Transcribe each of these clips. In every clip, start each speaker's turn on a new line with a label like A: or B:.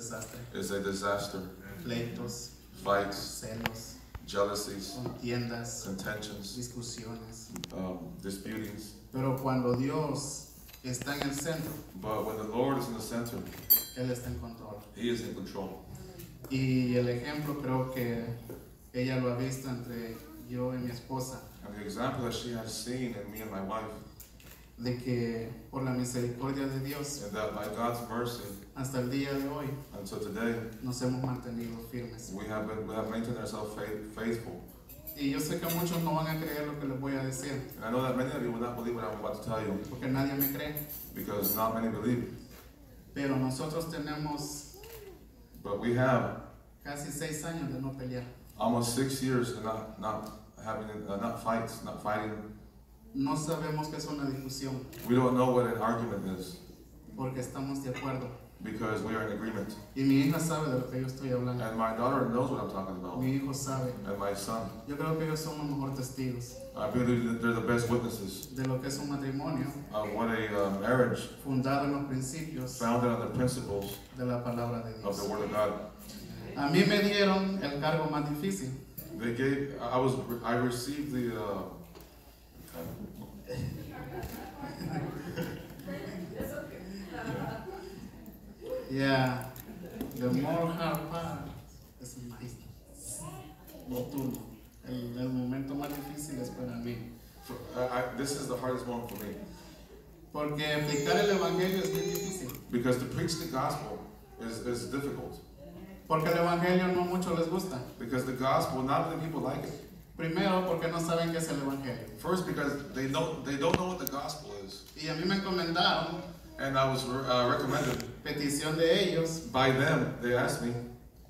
A: desastre.
B: is a disaster.
A: Pleitos,
B: Fights,
A: celos,
B: jealousies,
A: contiendas,
B: contentions,
A: discusiones.
B: disputings.
A: Pero cuando Dios está en el centro,
B: But when the Lord is in the center,
A: Él está en control.
B: He is in control.
A: Y el ejemplo creo que ella lo ha visto entre yo y mi esposa,
B: And the example that she has seen in me and my wife,
A: de que por la misericordia de Dios,
B: and that by God's mercy,
A: hasta el día de hoy,
B: until today,
A: nos hemos mantenido firmes.
B: we have maintained ourselves faithful.
A: Y yo sé que muchos no van a creer lo que les voy a decir,
B: And I know that many of you will not believe what I'm about to tell you,
A: porque nadie me cree.
B: because not many believe.
A: Pero nosotros tenemos
B: But we have
A: casi 6 años de no pelear.
B: almost 6 years of not fighting.
A: No sabemos qué es una discusión,
B: We don't know what an argument is,
A: porque estamos de acuerdo.
B: because we are in agreement.
A: Y mi hija sabe de lo que yo estoy hablando.
B: And my daughter knows what I'm talking about,
A: Mi hijo sabe.
B: and my son.
A: Yo creo que ellos son los mejores testigos
B: I believe they're the best witnesses
A: de lo que es un matrimonio
B: of what a marriage
A: fundado en los principios
B: founded on the principles
A: de la palabra de
B: of the
A: Dios.
B: Word of God.
A: A mí me dieron el cargo más difícil.
B: I received the
A: Yeah, the more hard part es lo tuyo. El momento más difícil es para mí.
B: this is the hardest moment for me,
A: Porque explicar el evangelio es bien difícil.
B: because to preach the gospel is difficult,
A: Porque el evangelio no mucho les gusta.
B: because the gospel, not many people like it.
A: Primero, porque no saben qué es el evangelio.
B: First, because they don't know what the gospel is,
A: Y a mí me encomendaron,
B: and I was recommended
A: petición de ellos,
B: by them. They asked me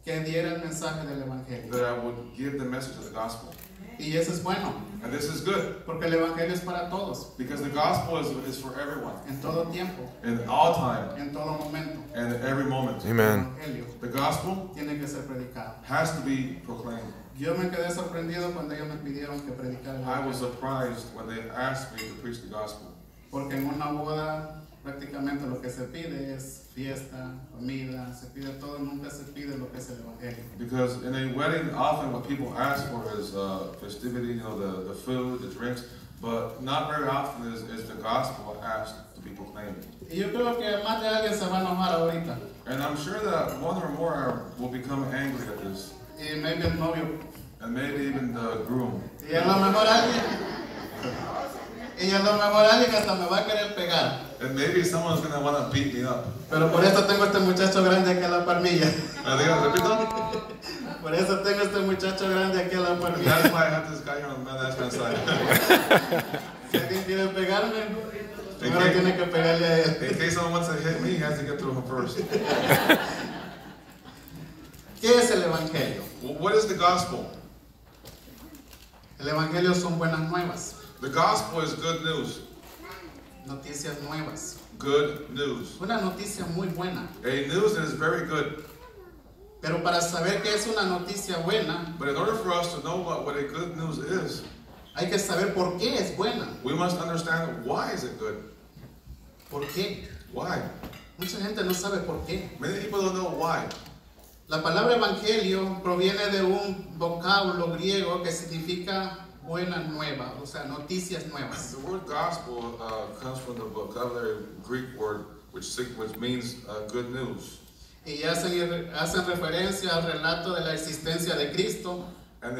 A: que diera el mensaje del evangelio.
B: that I would give the message of the gospel,
A: Y eso es bueno,
B: and this is good,
A: porque el evangelio es para todos,
B: because the gospel is for everyone,
A: en todo tiempo,
B: in all time
A: en todo momento.
B: and at every moment.
C: Amen.
A: El evangelio
B: The gospel
A: tiene que ser predicado.
B: has to be proclaimed.
A: Yo me quedé sorprendido cuando ellos me pidieron que predicara el
B: I was
A: evangelio.
B: surprised when they asked me to preach the gospel,
A: Porque en una boda prácticamente lo que se pide es fiesta, comida, se pide todo, nunca se pide lo que es el evangelio.
B: because in a wedding, often what people ask for is festivity, the food, the drinks, but not very often is the gospel asked to be proclaimed.
A: Y yo creo que más de alguien se va a enojar ahorita.
B: And I'm sure that one or more will become angry at this,
A: Y maybe el novio.
B: and maybe even the groom.
A: Y a lo mejor alguien. Y a lo mejor alguien hasta me va a querer pegar.
B: And maybe someone's going to want to beat me up.
A: Pero por eso tengo este muchacho grande aquí a la palmilla.
B: Repito?
A: Por eso tengo este muchacho grande aquí a la
B: That's
A: palmilla.
B: why I have this guy here on the left-hand side.
A: Si alguien quiere pegarme, primero tiene que pegarle a él.
B: In case someone wants to hit me, he has to get through him first.
A: ¿Qué es el evangelio?
B: Well, what is the gospel?
A: El evangelio son buenas nuevas,
B: The gospel is good news.
A: noticias nuevas.
B: Good news.
A: Una noticia muy buena.
B: A news that is very good.
A: Pero para saber qué es una noticia buena,
B: But in order for us to know what a good news is,
A: hay que saber por qué es buena.
B: we must understand why is it good.
A: ¿Por qué?
B: Why?
A: Mucha gente no sabe por qué.
B: Many people don't know why.
A: La palabra evangelio proviene de un vocablo griego que significa buena nueva, o sea, noticias nuevas.
B: The word gospel comes from the vocabulary Greek word which means good news.
A: Y hacen referencia al relato de la existencia de Cristo,
B: And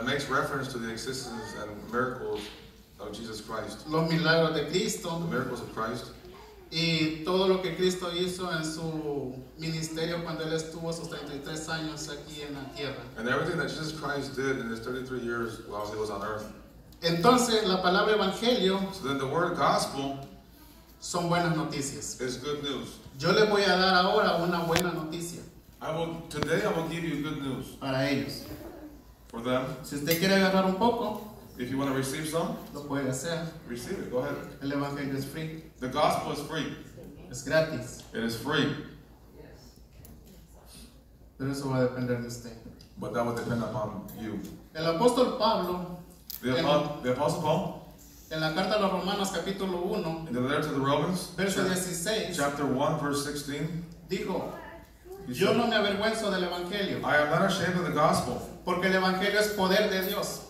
B: makes reference to the existence and miracles of Jesus Christ.
A: los milagros de
B: The
A: Cristo
B: miracles of Christ.
A: y todo lo que Cristo hizo en su ministerio cuando Él estuvo sus 33 años aquí en la tierra.
B: And everything that Jesus Christ did in his 33 years while he was on earth.
A: Entonces, la palabra evangelio
B: So then the word gospel
A: son buenas noticias.
B: is good news.
A: Yo les voy a dar ahora una buena noticia
B: Today I will give you good news
A: para ellos.
B: for them.
A: Si usted quiere agarrar un poco,
B: If you want to receive some,
A: lo puede hacer.
B: receive it. Go ahead.
A: El evangelio es free,
B: The gospel is free.
A: es gratis,
B: It is free.
A: pero eso va a depender de usted.
B: But that would depend upon you.
A: El apóstol Pablo,
B: The Apostle Paul,
A: en la carta a los Romanos capítulo 1,
B: in the letter to the Romans,
A: verso 16,
B: chapter 1, verse 16,
A: dijo,
B: He
A: Yo
B: said,
A: no me avergüenzo del Evangelio,
B: I am not ashamed of the gospel,
A: porque el Evangelio es poder de Dios.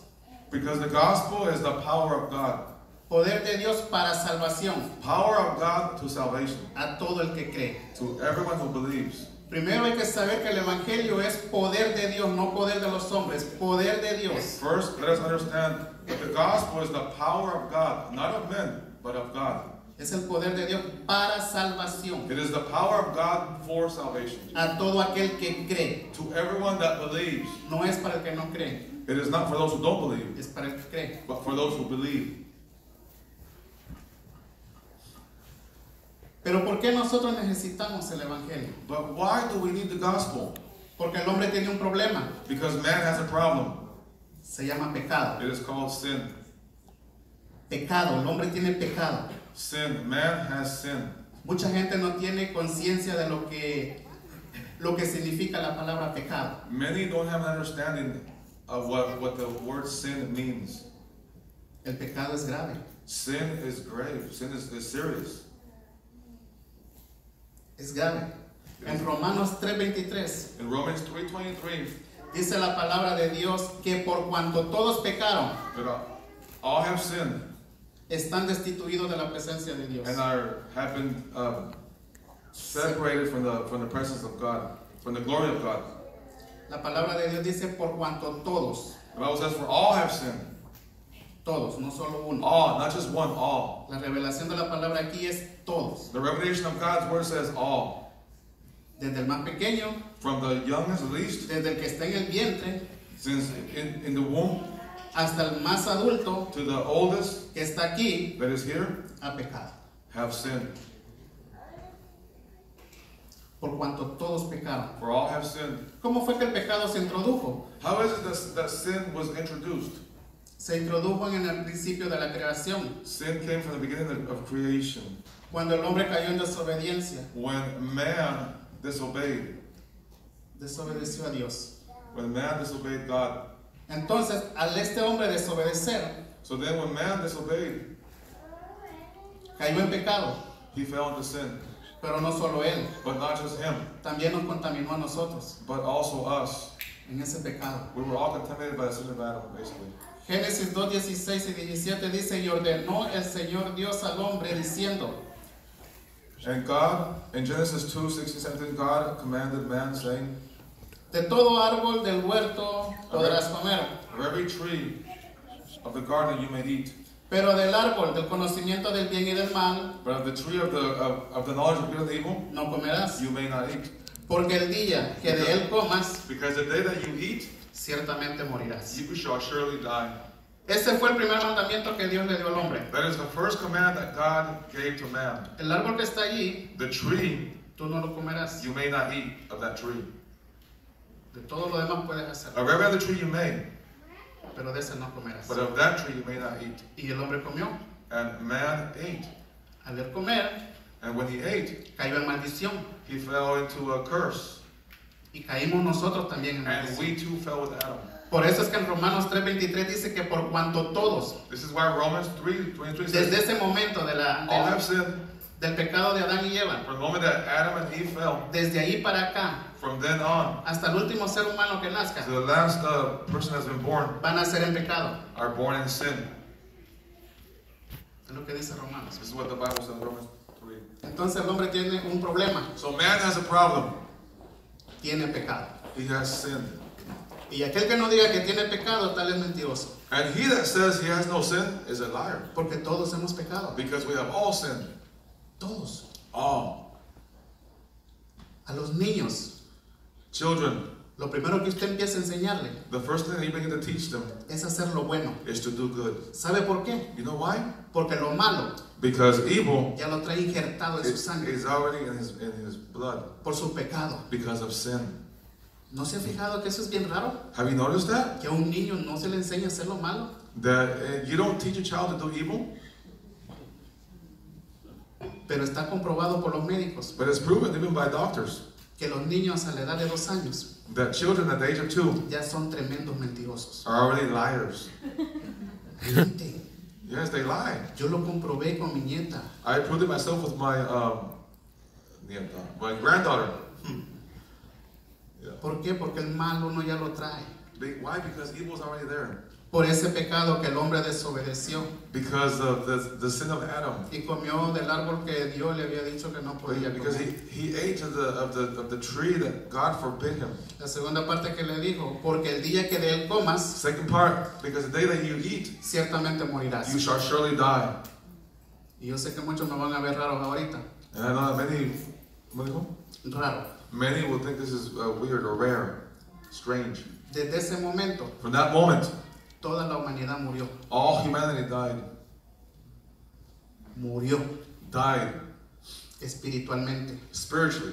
B: because the gospel is the power of God.
A: Poder de Dios para salvación
B: Power of God to salvation,
A: a todo el que cree.
B: to everyone who believes.
A: Primero hay que saber que el Evangelio es poder de Dios, no poder de los hombres, poder de Dios.
B: First, let us understand that the gospel is the power of God, not of men, but of God.
A: Es el poder de Dios para salvación
B: It is the power of God for salvation.
A: a todo aquel que cree.
B: To everyone that believes.
A: No es para el que no cree,
B: It is not for those who don't believe,
A: es para el que cree.
B: but for those who believe.
A: Pero ¿por qué nosotros necesitamos el Evangelio?
B: But why do we need the gospel?
A: Porque el hombre tiene un problema,
B: Because man has a problem.
A: se llama pecado.
B: It is called sin.
A: Pecado, el hombre tiene pecado.
B: Sin. Man has sin.
A: Mucha gente no tiene conciencia de lo que significa la palabra pecado.
B: Many don't have an understanding of what the word sin means.
A: El pecado es grave,
B: Sin is grave. Sin is serious.
A: es grave. En Romanos 3:23
B: In Romans 3:23,
A: dice la palabra de Dios que por cuanto todos pecaron,
B: that all have sinned
A: están destituidos de la presencia de Dios.
B: and have been separated from the presence of God, from the glory of God.
A: La palabra de Dios dice por cuanto todos,
B: The Bible says, for all have sinned.
A: todos, no solo uno.
B: All, not just one, all.
A: La revelación de la palabra aquí es todos,
B: The revelation of God's word says all.
A: desde el más pequeño,
B: From the youngest, at least,
A: desde el que está en el vientre,
B: since in the womb,
A: hasta el más adulto
B: to the oldest
A: que está aquí,
B: that is here,
A: ha pecado.
B: have sinned.
A: Por cuanto todos pecaron.
B: For all have sinned.
A: ¿Cómo fue que el pecado se introdujo?
B: How is it that sin was introduced?
A: Se introdujo en el principio de la creación,
B: Sin came from the beginning of creation,
A: cuando el hombre cayó en desobediencia,
B: when man disobeyed.
A: desobedeció a Dios.
B: When man disobeyed God.
A: Entonces, al este hombre desobedecer,
B: So then when man disobeyed,
A: cayó en pecado,
B: he fell into sin.
A: pero no solo él,
B: But not just him,
A: también nos contaminó a nosotros
B: but also us.
A: en ese pecado.
B: We were all contaminated by the sin of Adam, basically.
A: Génesis 2:16 y 17 dice, y ordenó el Señor Dios al hombre diciendo,
B: And God, in Genesis 2:16-17, God commanded man, saying,
A: de todo árbol del huerto podrás comer,
B: of every tree of the garden you may eat,
A: pero del árbol del conocimiento del bien y del mal
B: but of the tree of the knowledge of good and evil
A: no comerás,
B: you may not eat.
A: porque el día que de él comas,
B: Because the day that you eat,
A: ciertamente morirás.
B: you shall surely die.
A: Ese fue el primer mandamiento que Dios le dio al hombre.
B: That is the first command that God gave to man.
A: El árbol que está allí,
B: The tree,
A: tú no lo comerás.
B: you may not eat of that tree.
A: De todo lo demás puedes hacer,
B: Of every other tree you may,
A: pero de ese no comerás.
B: but of that tree you may not eat.
A: Y el hombre comió.
B: And man ate.
A: Al él comer,
B: And when he ate,
A: cayó en maldición.
B: he fell into a curse.
A: Y caímos nosotros también en
B: And
A: maldición.
B: we too fell with Adam.
A: Por eso es que en Romanos 3:23 dice que por cuanto todos,
B: This is why Romans 3:23
A: desde
B: says,
A: ese momento
B: all have sinned.
A: del pecado de Adán y Eva,
B: From the moment that Adam and Eve fell,
A: desde ahí para acá,
B: from then on,
A: hasta el último ser humano que nazca,
B: to the last person has been born,
A: van a ser en pecado.
B: are born in sin.
A: Es lo que dice Romanos.
B: This is what the Bible says in Romans 3.
A: Entonces el hombre tiene un problema,
B: So man has a problem.
A: tiene pecado.
B: He has sinned.
A: Y aquel que no diga que tiene pecado, tal es mentiroso.
B: And he that says he has no sin is a liar.
A: Porque todos hemos pecado.
B: Because we have all sinned.
A: Todos.
B: All.
A: A los niños,
B: Children,
A: lo primero que usted empieza a enseñarle
B: the first thing that you begin to teach them
A: es hacer lo bueno.
B: is to do good.
A: ¿Sabe por qué?
B: You know why?
A: Porque lo malo
B: Because evil
A: ya lo trae injertado en su sangre
B: is already in his blood
A: por su pecado.
B: because of sin.
A: ¿No se ha fijado que eso es bien raro?
B: Have you noticed that?
A: Que a un niño no se le enseña a hacer lo malo.
B: That you don't teach a child to do evil,
A: Pero está comprobado por los médicos
B: but it's proven even by doctors
A: que los niños a la edad de 2 años
B: that children at the age of 2
A: ya son tremendos mentirosos.
B: are already liars.
A: Gente,
B: Yes, they lie.
A: yo lo comprobé con mi nieta.
B: I proved it myself with my granddaughter.
A: ¿Por qué? Porque el mal uno ya lo trae.
B: Why? Because evil's already there.
A: Por ese pecado que el hombre desobedeció
B: Because of the sin of Adam.
A: y comió del árbol que Dios le había dicho que no podía
B: Because
A: comer.
B: he ate of the tree that God forbid him.
A: La segunda parte que le dijo, porque el día que de él comas,
B: Second part, because the day that you eat,
A: ciertamente morirás.
B: you shall surely die.
A: Y yo sé que muchos me van a ver raros ahorita.
B: And I know that
A: Raro.
B: many will think this is weird or rare, strange.
A: Desde ese momento,
B: From that moment,
A: toda la humanidad murió.
B: all humanity
A: Murió
B: died
A: espiritualmente.
B: spiritually.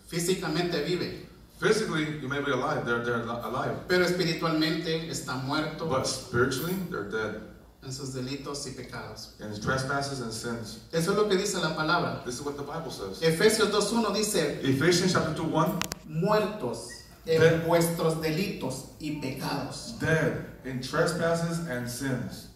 A: Físicamente vive,
B: Physically, you may be alive, they're alive.
A: pero espiritualmente está muerto
B: But spiritually, they're dead
A: en sus delitos y pecados.
B: in trespasses and sins.
A: Eso es lo que dice la palabra.
B: This is what the Bible says.
A: Efesios 2:1 dice,
B: Ephesians chapter 2:1,
A: muertos en
B: Dead.
A: vuestros delitos y pecados.
B: dead in trespasses and sins.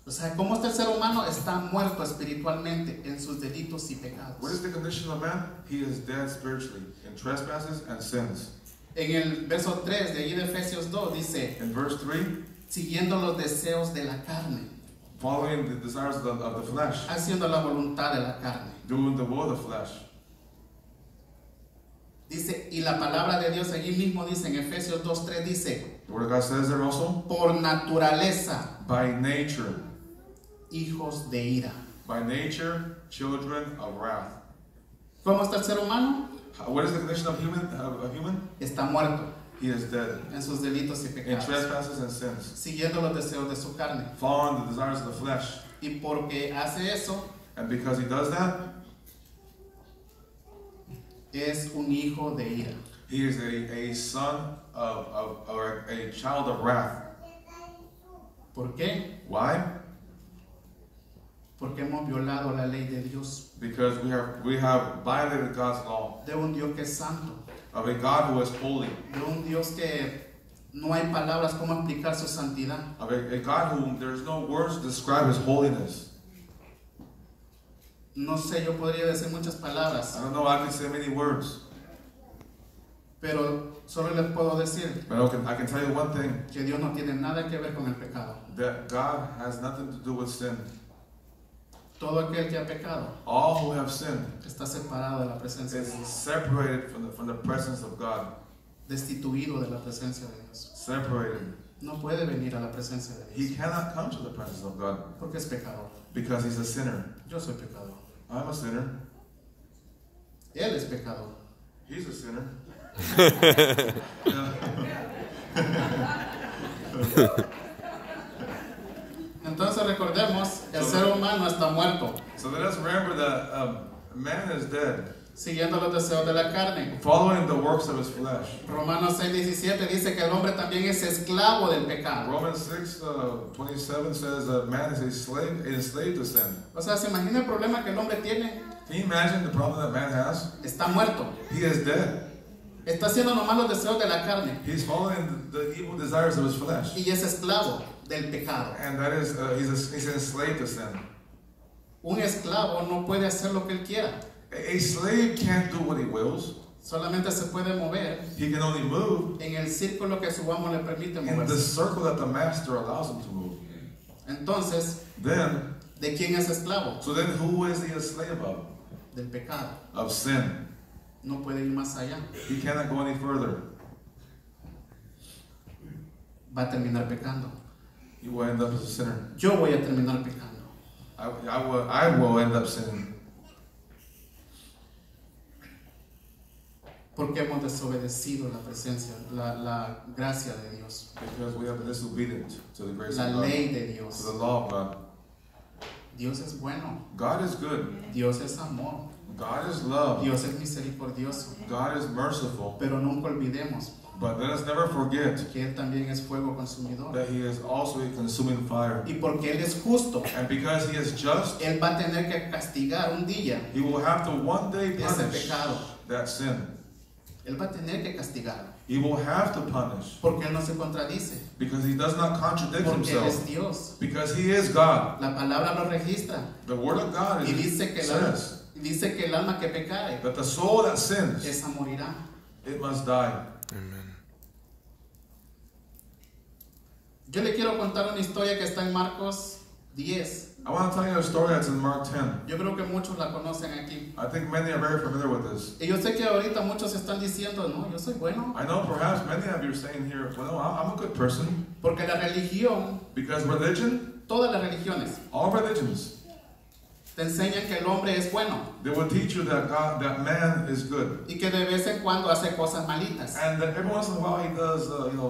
A: O sea, ¿cómo está el ser humano? Está muerto espiritualmente en sus delitos y pecados.
B: What is the condition of man? He is dead spiritually in trespasses and sins.
A: En el verso 3 de allí de Efesios 2 dice,
B: In verse 3,
A: siguiendo los deseos de la carne,
B: following the desires of the flesh,
A: haciendo la voluntad de la carne.
B: doing the will of the flesh.
A: Dice, y la palabra de Dios allí mismo dice, en Efesios 2:3 dice,
B: The word of God says there also,
A: por naturaleza,
B: by nature,
A: hijos de ira.
B: by nature, children of wrath.
A: ¿Cómo está el ser humano?
B: What is the condition of human?
A: Está muerto
B: He is dead
A: en sus delitos y
B: in
A: pecados,
B: trespasses and sins,
A: siguiendo los deseos de su carne.
B: following the desires of the flesh.
A: Y porque hace eso,
B: And because he does that,
A: es un hijo de ira.
B: he is a son or a child of wrath.
A: ¿Por qué?
B: Why?
A: Porque hemos violado la ley de Dios,
B: Because we have violated God's law,
A: de un Dios que es santo,
B: of a God who is holy,
A: de un Dios que no hay palabras como explicar su santidad.
B: of a God whom there's no words to describe his holiness.
A: No sé, yo podría decir muchas
B: I
A: palabras,
B: don't know, I can say many words,
A: pero solo les puedo decir
B: but I can tell you one thing,
A: que Dios no tiene nada que ver con el pecado.
B: that God has nothing to do with sin.
A: Todo aquel que ha pecado
B: All who have sinned
A: está separado de la presencia de
B: is
A: Dios,
B: separated from the presence of God.
A: destituido de la presencia de Dios.
B: Separated.
A: No puede venir a la presencia de
B: He
A: Dios
B: cannot come to the presence of God
A: porque es pecador.
B: because he's a sinner.
A: Yo soy pecador.
B: I'm a sinner.
A: Él es pecador.
B: He's a sinner.
A: Entonces recordemos, el ser humano está muerto,
B: So let us remember that man is dead,
A: siguiendo los deseos de la carne.
B: following the works of his flesh.
A: Romanos 6:17 dice que el hombre también es esclavo del pecado.
B: Romans 6:27 says that man is enslaved to sin.
A: O sea, ¿se imagina el problema que el hombre tiene?
B: Can you imagine the problem that man has?
A: Está muerto.
B: He is dead.
A: Está haciendo nomás los deseos de la carne
B: He's following the evil desires of his flesh.
A: y es esclavo del pecado.
B: And that is, he's enslaved to sin.
A: Un esclavo no puede hacer lo que él quiera.
B: A slave can't do what he wills.
A: Solamente se puede mover
B: He can only move
A: en el círculo que su amo le permite
B: in the
A: moverse.
B: circle that the master allows him to move.
A: Entonces,
B: Then,
A: ¿de quién es esclavo?
B: so then who is he a slave of?
A: Del pecado.
B: Of sin.
A: No puede ir más allá.
B: He cannot go any further.
A: Va a terminar pecando.
B: He will end up as a sinner.
A: Yo voy a terminar pecando.
B: I will end up sinning.
A: Porque hemos desobedecido la presencia, la gracia de Dios,
B: Because we have been disobedient to the grace
A: la
B: of God.
A: ley de
B: To
A: Dios.
B: the law of God.
A: Dios es bueno,
B: God is good.
A: Dios es amor,
B: God is love.
A: Dios es misericordioso.
B: God is merciful.
A: Pero nunca olvidemos
B: But let us never forget
A: que Él también es fuego consumidor.
B: that He is also a consuming fire.
A: Y porque Él es justo,
B: And because He is just,
A: Él va a tener que castigar un día
B: He will have to one day
A: ese
B: punish
A: pecado.
B: that sin.
A: Él va a tener que castigarlo.
B: He will have to punish
A: Porque Él no se contradice.
B: because He does not contradict
A: Porque Él es
B: Himself.
A: Dios.
B: Because He is God.
A: La palabra lo registra.
B: The Word of God
A: Y dice que
B: says
A: Y dice que el alma que pecare,
B: that the soul that sins,
A: esa morirá.
B: it must die.
C: Amen.
A: Yo le quiero contar una historia que está en Marcos 10.
B: I want to tell you a story that's in Mark 10.
A: Yo creo que muchos la conocen aquí.
B: I think many are very familiar with this.
A: Y yo sé que ahorita muchos están diciendo, no, yo soy bueno.
B: I know perhaps many of you are saying here, well, no, I'm a good person.
A: Porque la religión,
B: Because religion,
A: todas las religiones,
B: all religions,
A: te enseñan que el hombre es bueno
B: they will teach you that God, that man is good.
A: y que de vez en cuando hace cosas malitas.
B: And that every once in a while he does,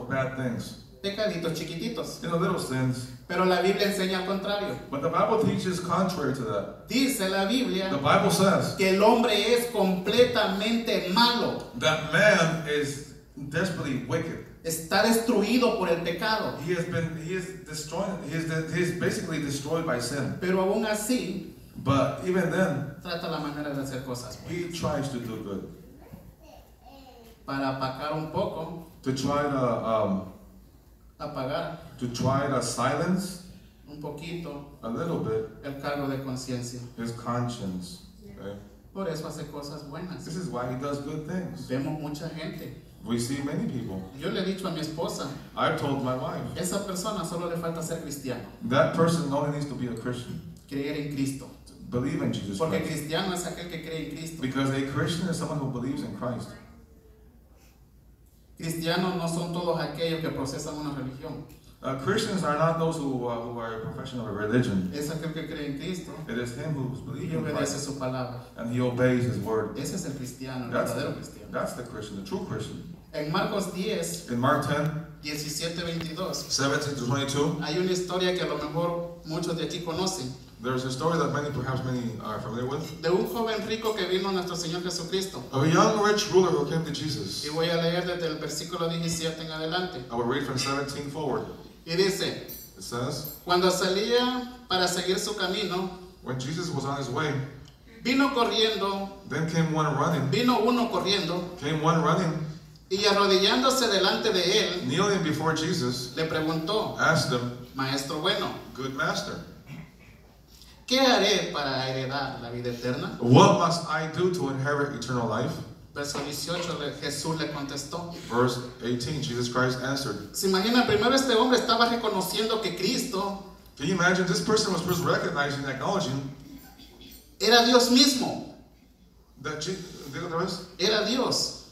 B: bad things.
A: Pecaditos chiquititos.
B: Little sins.
A: Pero la Biblia enseña al contrario.
B: But the Bible teaches contrary to that.
A: Dice la Biblia
B: The Bible says
A: que el hombre es completamente malo.
B: that man is desperately wicked.
A: Está destruido por el pecado.
B: He is basically destroyed by sin.
A: Pero aún así,
B: But even then,
A: trata la manera de hacer cosas
B: he tries to do good.
A: para apagar un poco,
B: To try to silence
A: un poquito
B: a little bit
A: el cargo de conciencia.
B: his conscience. Okay?
A: Por eso hace cosas buenas.
B: This is why he does good things.
A: Vemos mucha gente.
B: We see many people.
A: Yo le he dicho a mi esposa,
B: I've told my wife,
A: esa persona solo le falta ser cristiano,
B: that person only needs to be a Christian.
A: creer en Cristo.
B: Believe in Jesus
A: Porque
B: Christ.
A: cristiano es aquel que cree en Cristo.
B: Because a Christian is someone who believes in Christ.
A: Cristianos no son todos aquellos que procesan una religión.
B: Christians are not those who are a profession of a religion.
A: Es aquel que cree en Cristo
B: It is him who's
A: y
B: believing in
A: obedece
B: Christ.
A: su palabra.
B: And he obeys his word.
A: Ese es el cristiano, el
B: That's
A: verdadero cristiano.
B: the Christian, the true Christian.
A: En Marcos 10,
B: In Mark 10,
A: 17-22,
B: 17 to 22,
A: hay una historia que a lo mejor muchos de aquí conocen,
B: there's a story that perhaps many are familiar with.
A: de un joven rico que vino a nuestro Señor Jesucristo.
B: Of a young rich ruler who came to Jesus.
A: Y voy a leer desde el versículo 17 en adelante.
B: I will read from 17 forward.
A: Y dice,
B: It says,
A: cuando salía para seguir su camino,
B: when Jesus was on his way,
A: vino corriendo,
B: then came one
A: uno corriendo,
B: running,
A: y arrodillándose delante de él,
B: kneeling before Jesus,
A: le preguntó,
B: asked him,
A: Maestro bueno,
B: Good master,
A: ¿qué haré para heredar la vida eterna?
B: what must I do to inherit eternal life?
A: Verso 18, Jesús le contestó.
B: Verse 18, Jesus Christ answered.
A: Se imagina, primero este hombre estaba reconociendo que Cristo
B: Can you imagine? This person was first recognizing, acknowledging
A: era Dios mismo,
B: that
A: era Dios.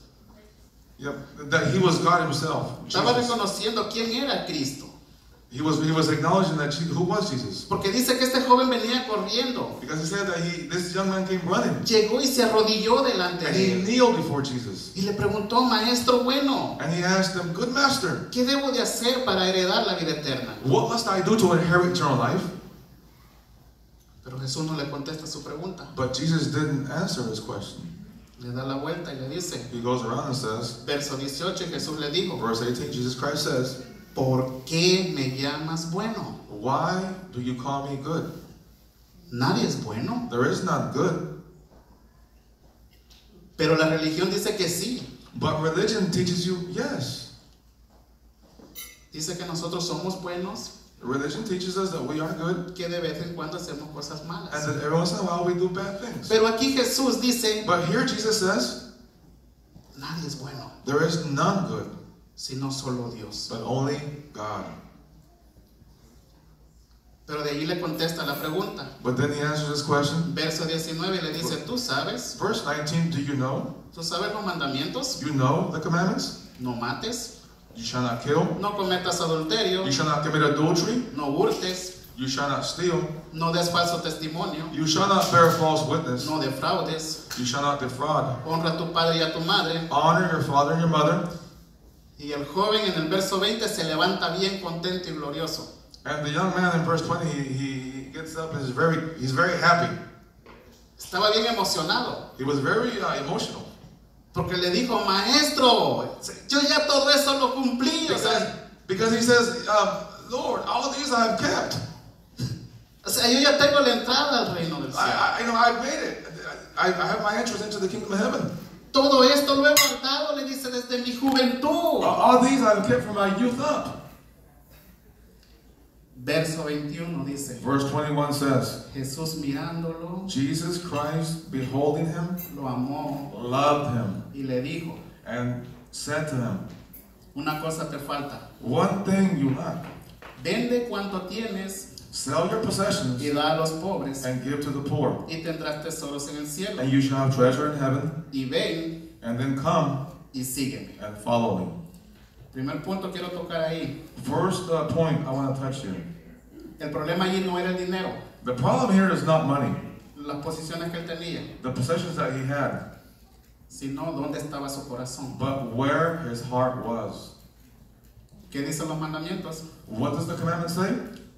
B: that he was God himself.
A: Estaba
B: Jesus.
A: reconociendo quién era Cristo.
B: He was acknowledging that who was Jesus.
A: Porque dice que este joven venía corriendo,
B: Because he said that this young man came running.
A: llegó y se arrodilló delante
B: And
A: de
B: he
A: él.
B: kneeled before Jesus.
A: Y le preguntó, Maestro bueno,
B: And he asked him, Good master,
A: ¿qué debo de hacer para heredar la vida eterna?
B: what must I do to inherit eternal life?
A: Pero Jesús no le contesta su pregunta.
B: But Jesus didn't answer his question.
A: Le da la vuelta y le dice,
B: He goes around and says,
A: verso 18, Jesús le dijo,
B: verse 18, Jesus Christ says,
A: ¿por qué me llamas bueno?
B: Why do you call me good?
A: Nadie es bueno.
B: There is none good.
A: Pero la religión dice que sí.
B: But religion teaches you, yes.
A: Dice que nosotros somos buenos,
B: Religion teaches us that we are good
A: que de vez en cuando hacemos cosas
B: and
A: malas.
B: that every once in a while we do bad things.
A: Pero aquí Jesús dice,
B: But here Jesus says,
A: nadie es bueno,
B: there is none good,
A: sino solo Dios.
B: but only God.
A: Pero de ahí le contesta la pregunta.
B: But then he answers this question.
A: Verso 19 le dice, ¿tú sabes?
B: Verse 19, do you know?
A: ¿Tú sabes los mandamientos?
B: You know the commandments?
A: No mates,
B: You shall not kill.
A: no cometas adulterio,
B: You shall not commit adultery.
A: no hurtes,
B: You shall not steal.
A: no des falso testimonio,
B: You shall not bear false witness.
A: no defraudes,
B: You shall not defraud.
A: honra a tu padre y a tu madre.
B: Honor your father and your mother.
A: Y el joven en el verso 20 se levanta bien contento y glorioso.
B: And the young man in verse 20, he gets up and he's very happy.
A: Estaba bien emocionado,
B: He was very emotional.
A: porque le dijo, Maestro, yo ya todo eso lo cumplí.
B: Because he says, Lord, all these I have kept.
A: O sea, yo ya tengo la entrada al reino del cielo.
B: I've made it. I have my entrance into the kingdom of heaven.
A: Todo esto lo he guardado, le dice, desde mi juventud.
B: All these I have kept from my youth up.
A: Verso 21 dice,
B: Verse 21 says,
A: Jesús mirándolo,
B: Jesus Christ, beholding him,
A: lo amó
B: loved him,
A: y le dijo,
B: and said to him,
A: una cosa te falta,
B: one thing you lack.
A: vende cuanto tienes
B: Sell your possessions
A: y da a los pobres
B: and give to the poor,
A: y tendrás tesoros en el cielo.
B: and you shall have treasure in heaven,
A: Y ven
B: and then come
A: y sígueme.
B: and follow me.
A: Primer punto quiero tocar ahí.
B: First point I want to touch here.
A: El problema allí no era el dinero,
B: The problem here is not money,
A: las posiciones que él tenía,
B: the possessions that he had,
A: sino dónde estaba su corazón.
B: but where his heart was.
A: ¿Qué dicen los mandamientos?
B: What does the commandment say?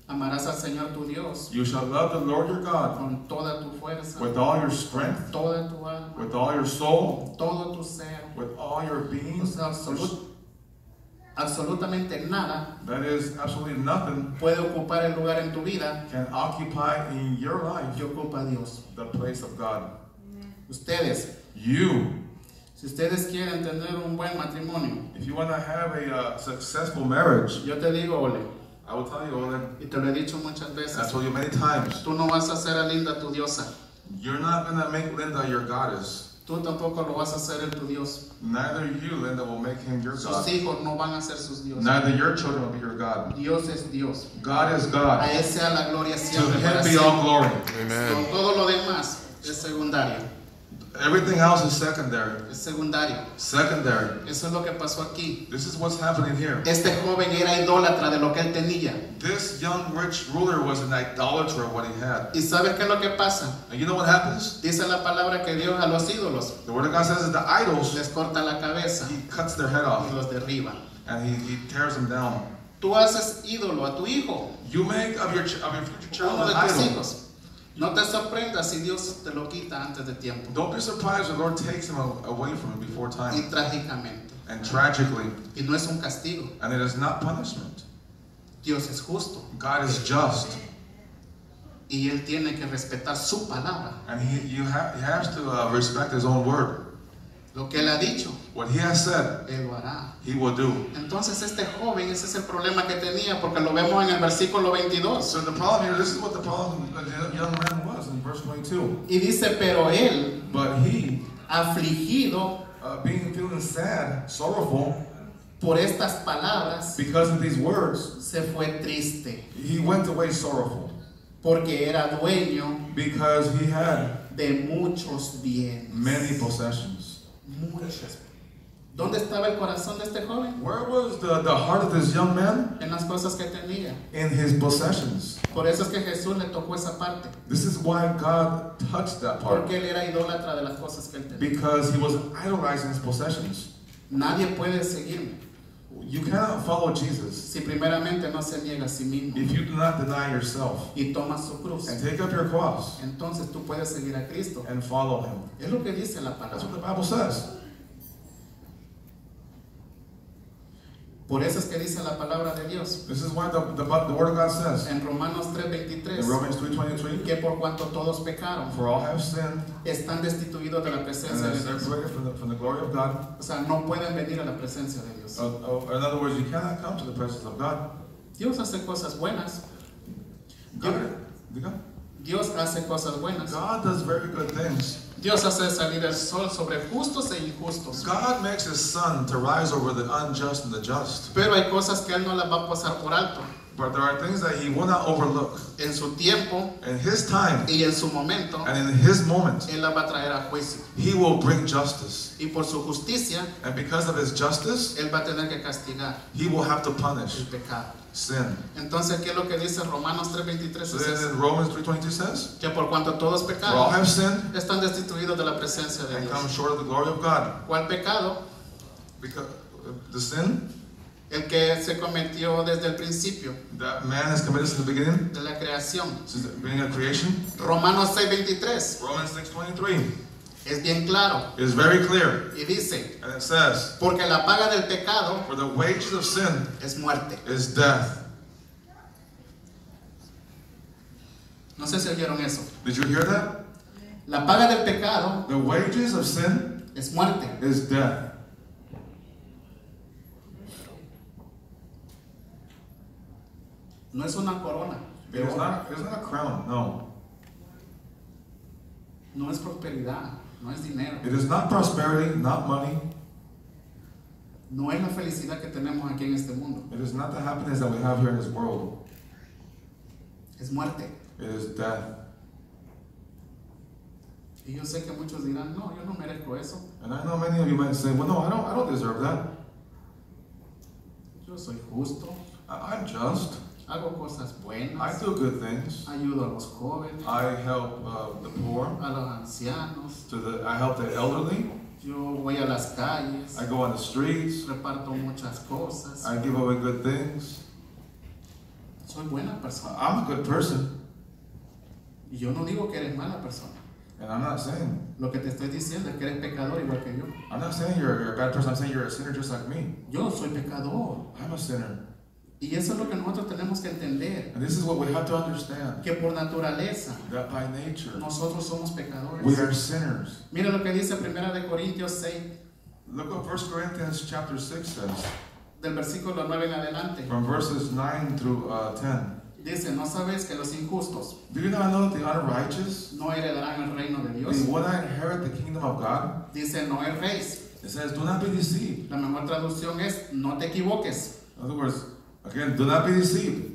A: Amarás al Señor tu Dios
B: You shall love the Lord your God
A: con toda tu fuerza,
B: with all your strength,
A: toda tu alma,
B: with all your soul,
A: todo tu ser.
B: with all your being.
A: O sea, absolutamente nada
B: That is absolutely nothing
A: puede ocupar el lugar en tu vida
B: can occupy in your life
A: que ocupa Dios.
B: the place of God.
A: Ustedes,
B: You,
A: si ustedes quieren tener un buen matrimonio,
B: if you want to have a successful marriage,
A: yo te digo, Ole,
B: I will tell you, Ole,
A: y te lo he dicho muchas
B: and I
A: veces,
B: told you many times,
A: tú no vas a hacer a Linda tu diosa,
B: you're not going to make Linda your goddess.
A: tú tampoco lo vas a hacer el tu Dios.
B: Neither you, Linda, will make him your
A: Sus
B: God.
A: hijos no van a ser sus dioses.
B: Neither your children will be your God.
A: Dios es Dios.
B: God is
A: A
B: God.
A: Él sea la gloria
B: To
A: siempre para
B: him be
A: siempre.
B: all glory.
C: Amen.
A: Todo lo demás es secundario.
B: Everything else is secondary.
A: Es secundario.
B: Secondary.
A: Eso es lo que pasó aquí.
B: This is what's happening here.
A: Este joven era idólatra de lo que él tenía.
B: This young rich ruler was an idolater of what he had.
A: ¿Y sabes qué es lo que pasa?
B: And you know what happens?
A: Dice la palabra que Dios a los ídolos
B: The word of God says that the idols,
A: les corta la cabeza
B: he cuts their head
A: y
B: off
A: los derriba.
B: and he tears them down.
A: Tú haces ídolo a tu hijo,
B: You make of your future child
A: uno
B: an
A: de tus
B: idol.
A: hijos. No te sorprendas si Dios te lo quita antes de tiempo.
B: Don't be surprised the Lord takes him away from him before
A: Y
B: time.
A: trágicamente.
B: And tragically,
A: Y no es un castigo.
B: and it is not punishment.
A: Dios es justo.
B: God is just.
A: Y Él tiene que respetar su palabra.
B: And he has to respect his own word.
A: Lo que Él ha dicho,
B: What he has said,
A: Él lo hará.
B: he will do.
A: Entonces este joven, ese es el problema que tenía, porque lo vemos en el versículo 22.
B: So the problem here, this is what the problem of the young man was in verse 22.
A: Y dice, pero él,
B: But he,
A: afligido
B: feeling sad, sorrowful,
A: por estas palabras,
B: because of these words,
A: se fue triste,
B: he went away sorrowful.
A: porque era dueño
B: Because he had
A: de muchos bienes.
B: many possessions.
A: Muchos. ¿Dónde estaba el corazón de este joven?
B: Where was the heart of this young man?
A: En las cosas que tenía.
B: In his possessions.
A: Por eso es que Jesús le tocó esa parte,
B: This is why God touched that part.
A: porque él era idólatra de las cosas que él tenía.
B: Because he was idolizing his possessions.
A: Nadie puede seguirme
B: You cannot follow Jesus
A: si primeramente no se niega a sí mismo
B: if you do not deny yourself
A: y toma su cruz.
B: and take up your cross
A: Entonces tú puedes seguir a Cristo.
B: and follow him.
A: Es lo que dice la
B: That's what
A: palabra.
B: the Bible says.
A: Por eso es que dice la palabra de Dios
B: This is why the word of God says
A: en Romanos
B: in
A: 3:23
B: Romans 3:23,
A: que por cuanto todos pecaron
B: for all have sinned
A: están destituidos de la
B: and
A: presencia
B: are
A: de Dios.
B: separated from the glory of God.
A: O sea, no pueden venir a la presencia de Dios.
B: In other words, you cannot come to the presence of God.
A: Dios hace cosas buenas. Dios hace cosas buenas.
B: God does very good things.
A: Dios hace salir el sol sobre justos e injustos.
B: God makes his sun to rise over the unjust and the just.
A: Pero hay cosas que Él no las va a pasar por alto.
B: But there are things that he will not overlook.
A: En su tiempo
B: In his time
A: y en su momento,
B: and in his moment,
A: Él las va a traer a juicio.
B: he will bring justice.
A: Y por su justicia,
B: And because of his justice,
A: Él va a tener que castigar
B: he will have to punish
A: el pecado.
B: sin.
A: Entonces, ¿qué es lo que dice Romanos 3:23?
B: So then Romans 3:22 says,
A: Que por cuanto todos
B: for all
A: pecaron,
B: have sinned
A: están destituidos de la presencia de
B: and come
A: Dios.
B: short of the glory of God.
A: ¿Cuál pecado?
B: Because the sin
A: El que se cometió desde el principio
B: that man has committed since the beginning,
A: de la creación.
B: since the beginning of creation,
A: Romanos 6:23
B: Romans 6:23
A: es bien claro
B: is very clear.
A: y dice,
B: And it says,
A: porque la paga del pecado
B: for the wages of sin
A: es muerte.
B: is death.
A: No sé si oyeron eso.
B: Did you hear that?
A: La paga del pecado
B: The wages of sin
A: es muerte.
B: is death.
A: No es una corona.
B: It is not a crown, no.
A: No es prosperidad. No es dinero.
B: It is not prosperity, not money.
A: No es la felicidad que tenemos aquí en este mundo.
B: It is not the happiness that we have here in this world.
A: Es muerte.
B: It is death.
A: Y yo sé que muchos dirán, no, yo no merezco eso.
B: And I know many of you might say, well, no, I don't deserve that.
A: Yo soy justo.
B: I'm just.
A: Hago cosas buenas.
B: I do good things.
A: Ayudo a los jóvenes.
B: I help the poor.
A: A los ancianos.
B: I help the elderly.
A: Yo voy a las calles.
B: I go on the streets.
A: Reparto muchas cosas.
B: I give away good things.
A: Soy buena persona.
B: I'm a good person.
A: Y yo no digo que eres mala persona.
B: And I'm not saying.
A: Lo que te estoy diciendo es que eres pecador igual que yo.
B: I'm not saying you're a bad person. I'm saying you're a sinner just like me.
A: Yo soy pecador.
B: I'm a sinner.
A: Y eso es lo que nosotros tenemos que entender.
B: And this is what we have to understand.
A: Que por naturaleza
B: That by nature,
A: nosotros somos pecadores.
B: we are sinners.
A: Mira lo que dice 1 de Corintios 6,
B: Look what 1 Corinthians chapter 6 says.
A: del versículo 9 en adelante.
B: From verses 9 through 10.
A: Dice, ¿no sabes que los injustos
B: Do you not know that the unrighteous,
A: no heredarán el reino de
B: they
A: Dios?
B: will not inherit the kingdom of God?
A: Dice, no erréis.
B: It says, do not be deceived.
A: La mejor traducción es, no te equivoques.
B: In other words, again, do not be deceived.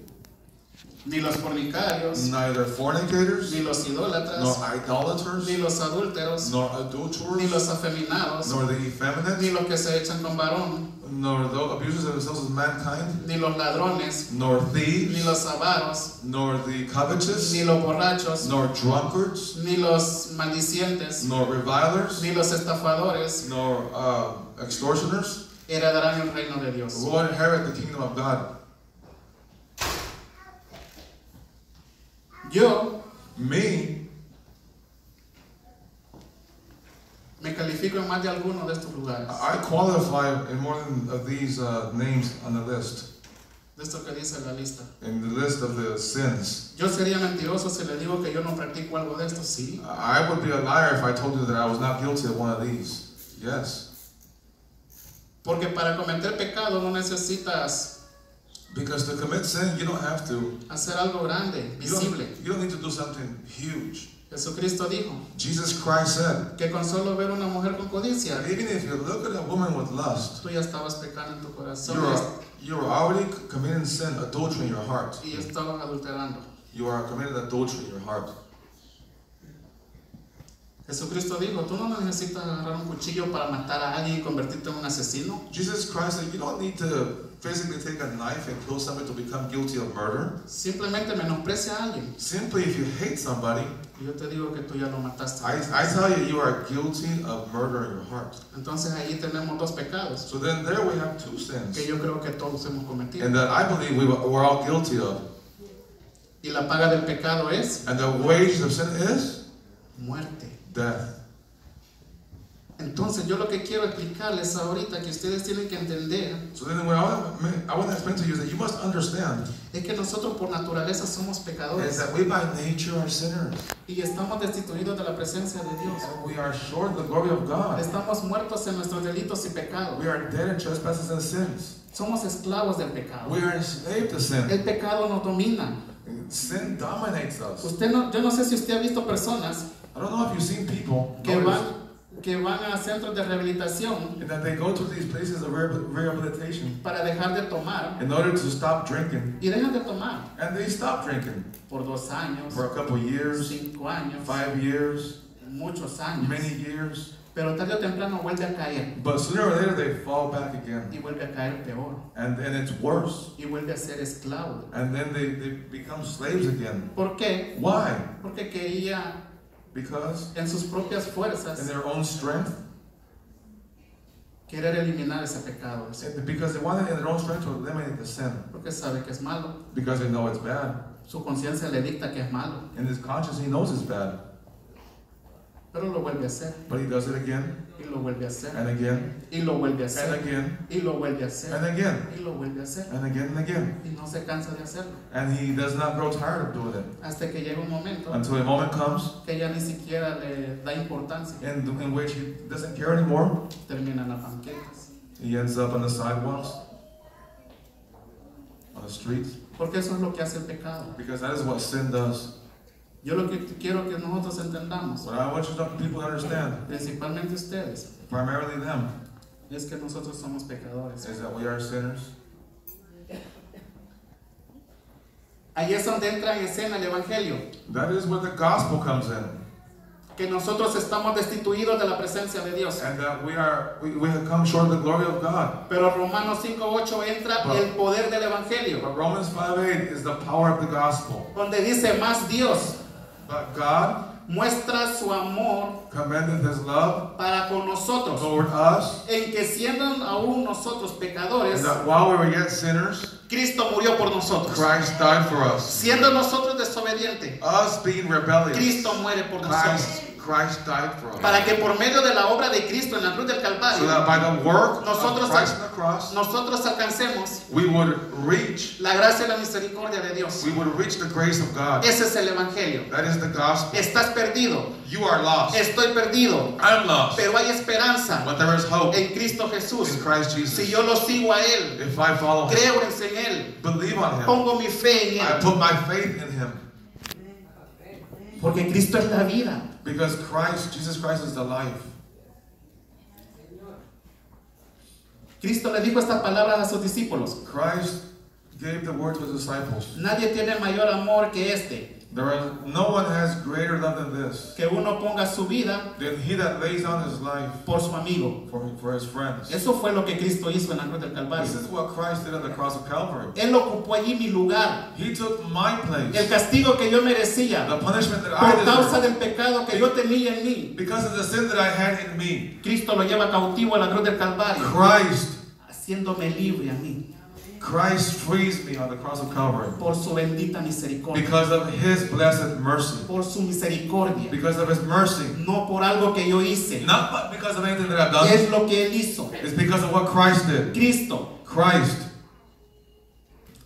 A: Ni los fornicarios,
B: Neither fornicators,
A: ni los idólatras,
B: nor idolaters,
A: ni los adúlteros,
B: nor
A: ni
B: adulterers,
A: los afeminados,
B: nor the effeminate,
A: ni los que se echan con varón,
B: nor those abusers of themselves as mankind,
A: ni los ladrones,
B: nor
A: ni
B: thieves,
A: los avaros,
B: nor the covetous,
A: ni los borrachos,
B: nor drunkards,
A: ni los maldicientes,
B: nor revilers,
A: ni los estafadores
B: nor extortioners
A: heredarán el reino de Dios.
B: will inherit the kingdom of God.
A: Yo
B: Me
A: califico en más de alguno de estos lugares.
B: I qualify in more than of these names on the list,
A: De esto que dice la lista.
B: in the list of the sins.
A: Yo sería mentiroso si le digo que yo no practico algo de esto, sí.
B: I would be a liar if I told you that I was not guilty of one of these. Yes.
A: Porque para cometer pecado no necesitas
B: Because to commit sin, you don't have to.
A: hacer algo grande, visible.
B: You don't need to do something huge.
A: Jesucristo dijo
B: Jesus Christ said
A: que con solo ver una mujer con codicia,
B: that even if you look at a woman with lust,
A: tú ya estabas pecando en tu corazón
B: you're already committing sin, adultery in your heart.
A: y estabas adulterando.
B: You are committing adultery in your heart.
A: Jesucristo dijo, tú no necesitas agarrar un cuchillo para matar a alguien y convertirte en un asesino.
B: Jesus Christ said you don't need to physically take a knife and kill somebody to become guilty of murder.
A: Simplemente menosprecia a alguien.
B: Simply, if you hate somebody,
A: Y yo te digo que tú ya lo mataste.
B: I tell you, you are guilty of murder in your heart.
A: Entonces ahí tenemos dos pecados
B: So then there we have two sins.
A: que yo creo que todos hemos cometido.
B: And that I believe we're all guilty of.
A: Y la paga del pecado es
B: And the wages of sin is
A: muerte.
B: death.
A: Entonces yo lo que quiero explicarles ahorita que ustedes tienen que entender
B: So then what I want to explain to you is that you must understand
A: es que nosotros por naturaleza somos
B: is
A: pecadores
B: that we by nature are sinners.
A: y estamos destituidos de la presencia de Dios.
B: And we are short of the glory of God.
A: Estamos muertos en nuestros delitos y pecados.
B: We are dead in trespasses and sins.
A: Somos esclavos del pecado.
B: We are enslaved to sin.
A: El pecado nos domina.
B: Sin dominates us.
A: Yo no sé si usted ha visto personas
B: I don't know if you've seen people
A: que van a centros de rehabilitación
B: and that they go to these places of rehabilitation
A: para dejar de tomar
B: in order to stop drinking,
A: y dejan de tomar
B: and they stop drinking
A: por 2 años,
B: for a couple of years,
A: 5 años,
B: 5 years,
A: muchos años,
B: many years,
A: pero tarde o temprano vuelve a caer
B: but sooner or later they fall back again,
A: y vuelve a caer peor
B: and it's worse,
A: y vuelve a ser esclavo.
B: and then they become slaves again.
A: ¿Por qué?
B: Why?
A: Porque quería
B: Because
A: en sus propias
B: in
A: fuerzas
B: their own strength,
A: querer eliminar ese pecado,
B: because they wanted in their own strength to eliminate the sin,
A: porque sabe que es malo,
B: because they know it's bad.
A: su conciencia le dicta que es malo,
B: In his conscience, he knows it's bad,
A: pero lo vuelve a hacer
B: but he does it again,
A: y lo vuelve a hacer
B: and again,
A: y lo vuelve a
B: and
A: hacer
B: again,
A: y lo vuelve a hacer
B: and again,
A: y lo vuelve a hacer
B: and again, and again.
A: y no se cansa de hacerlo
B: And he does not grow tired of doing it
A: hasta que llega un momento
B: until a moment comes
A: que ya ni siquiera le da importancia,
B: in which he doesn't care anymore.
A: termina en las banquetas.
B: He ends up on the sidewalks, on the streets.
A: Porque eso es lo que hace el pecado.
B: Because that is what sin does.
A: Yo lo que quiero que nosotros entendamos,
B: What I want people to understand,
A: principalmente ustedes,
B: primarily them,
A: es que nosotros somos pecadores.
B: is that we are sinners.
A: Ahí es donde entra en escena el Evangelio,
B: That is where the gospel comes in.
A: que nosotros estamos destituidos de la presencia de Dios.
B: And that we have come short of the glory of God.
A: Pero Romanos 5:8 entra el poder del Evangelio,
B: But Romans 5:8 is the power of the gospel.
A: donde dice más Dios
B: But God
A: muestra su amor
B: commendeth his love
A: para con nosotros,
B: toward us,
A: en que siendo aún nosotros pecadores,
B: and that while we were yet sinners,
A: Cristo murió por nosotros.
B: Christ died for us.
A: Siendo nosotros desobedientes,
B: Us being rebellious,
A: Cristo muere por nosotros.
B: Christ died for us.
A: Para que por medio de la obra de Cristo en la cruz del
B: So
A: Calvario,
B: that by the work
A: nosotros,
B: of Christ on the cross,
A: nosotros alcancemos
B: we would reach
A: la gracia y la misericordia de Dios.
B: the grace of God.
A: Ese es el Evangelio.
B: That is the gospel.
A: Estás perdido,
B: You are lost.
A: estoy perdido,
B: I'm lost.
A: pero hay esperanza
B: But there is hope
A: en Cristo Jesús.
B: in Christ Jesus.
A: Si yo lo sigo a Él,
B: If I follow him,
A: creo en Él,
B: believe on him,
A: pongo mi fe en
B: I
A: Él,
B: put my faith in him.
A: porque Cristo es la vida.
B: Because Jesus Christ is the life.
A: Cristo le dijo estas palabras a sus discípulos:
B: Christ gave the word to his disciples.
A: nadie tiene mayor amor que este,
B: No one has greater love than this,
A: que uno ponga su vida
B: than he that lays down his life
A: por su amigo.
B: for his friends.
A: Eso fue lo que Cristo hizo en la cruz del
B: This
A: Calvario.
B: is what Christ did on the cross of Calvary.
A: Él ocupó allí mi lugar,
B: He took my
A: el
B: place,
A: castigo que yo merecía
B: the punishment that I
A: por causa
B: deserved,
A: del pecado que yo tenía en mí.
B: because of the sin that I had in me.
A: Cristo lo lleva cautivo a la cruz del Calvario,
B: Christ
A: haciéndome libre a mí
B: frees me on the cross of Calvary
A: por su bendita misericordia,
B: because of his blessed mercy,
A: por su misericordia,
B: because of his mercy.
A: no por algo que yo hice,
B: Not because of anything that I've done.
A: es lo que Él hizo.
B: It's because of what Christ did.
A: Cristo
B: Christ.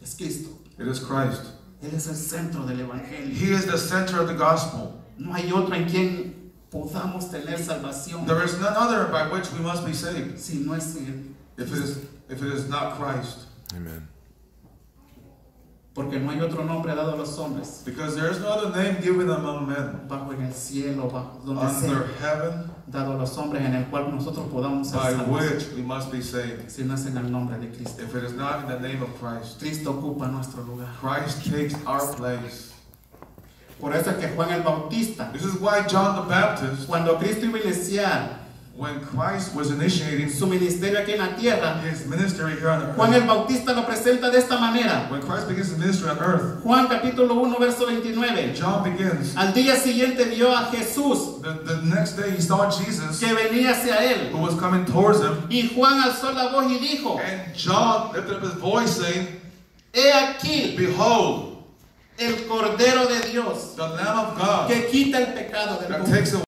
A: es Cristo.
B: It is Christ.
A: Él es el centro del Evangelio.
B: He is the center of the gospel.
A: No hay otro en quien podamos tener salvación
B: There is none other by which we must be saved.
A: si no es Él.
B: If it is not Christ.
C: Amen.
A: Porque no hay otro nombre dado a los hombres
B: Because there is no other name given among men
A: bajo en el cielo, bajo donde
B: under
A: sea,
B: heaven
A: dado a los hombres en el cual nosotros podamos ser
B: by
A: salvos,
B: which we must be saved.
A: si no es en el nombre de Cristo.
B: If it is not in the name of Christ.
A: Cristo ocupa nuestro lugar.
B: Christ takes our place.
A: Por eso es que Juan el Bautista,
B: This is why John the Baptist,
A: cuando Cristo iba a iniciar
B: when Christ was initiating
A: su ministerio aquí en la tierra,
B: his ministry here on
A: Juan
B: earth,
A: el Bautista lo presenta de esta manera.
B: when Christ begins his ministry on earth,
A: Juan capítulo 1 verso 29.
B: John begins.
A: Al día siguiente vio a Jesús
B: The next day he saw Jesus
A: que venía hacia él,
B: who was coming towards him,
A: y Juan alzó la voz y dijo:
B: and John lifted up his voice saying,
A: he aquí
B: Behold,
A: el Cordero de Dios
B: the Lamb of God
A: que quita el pecado del
B: that
A: mundo.
B: takes away